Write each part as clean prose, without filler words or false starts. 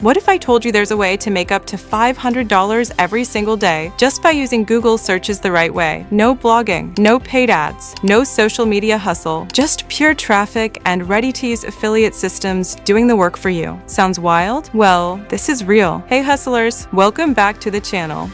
What if I told you there's a way to make up to $500 every single day just by using Google searches the right way? No blogging, no paid ads, no social media hustle, just pure traffic and ready-to-use affiliate systems doing the work for you. Sounds wild? Well, this is real. Hey hustlers, welcome back to the channel.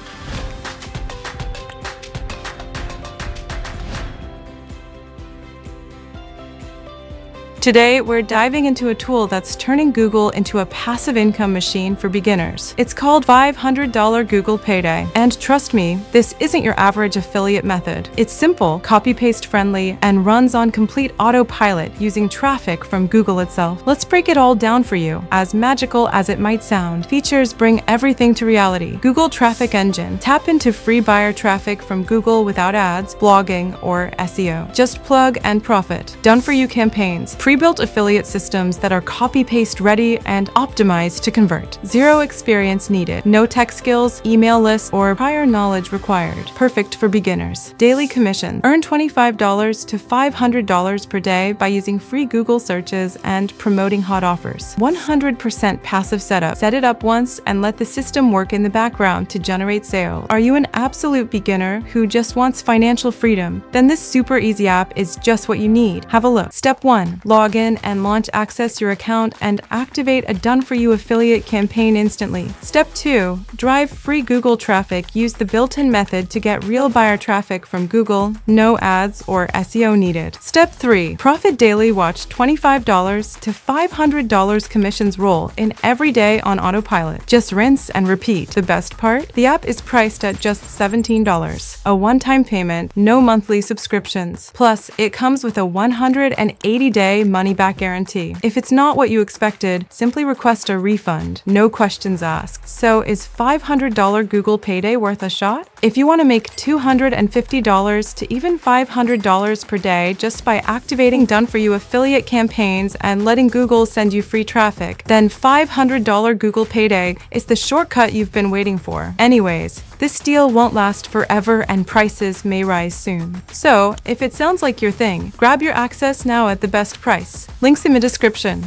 Today, we're diving into a tool that's turning Google into a passive income machine for beginners. It's called $500 Google Payday. And trust me, this isn't your average affiliate method. It's simple, copy-paste friendly, and runs on complete autopilot using traffic from Google itself. Let's break it all down for you. As magical as it might sound, features bring everything to reality. Google Traffic Engine. Tap into free buyer traffic from Google without ads, blogging, or SEO. Just plug and profit. Done-for-you campaigns. Pre-built affiliate systems that are copy-paste ready and optimized to convert. Zero experience needed. No tech skills, email lists, or prior knowledge required. Perfect for beginners. Daily commission. Earn $25 to $500 per day by using free Google searches and promoting hot offers. 100% passive setup. Set it up once and let the system work in the background to generate sales. Are you an absolute beginner who just wants financial freedom? Then this super easy app is just what you need. Have a look. Step 1. Log in and launch access your account and activate a done-for-you affiliate campaign instantly. Step 2. Drive free Google traffic. Use the built-in method to get real buyer traffic from Google. No ads or SEO needed. Step 3. Profit daily. Watch $25 to $500 commissions roll in every day on autopilot. Just rinse and repeat. The best part? The app is priced at just $17. A one-time payment, no monthly subscriptions. Plus, it comes with a 180-day money-back guarantee. If it's not what you expected, simply request a refund. No questions asked. So is $500 Google Payday worth a shot? If you want to make $250 to even $500 per day just by activating done-for-you affiliate campaigns and letting Google send you free traffic, then $500 Google Payday is the shortcut you've been waiting for. Anyways, this deal won't last forever and prices may rise soon. So, if it sounds like your thing, grab your access now at the best price. Links in the description.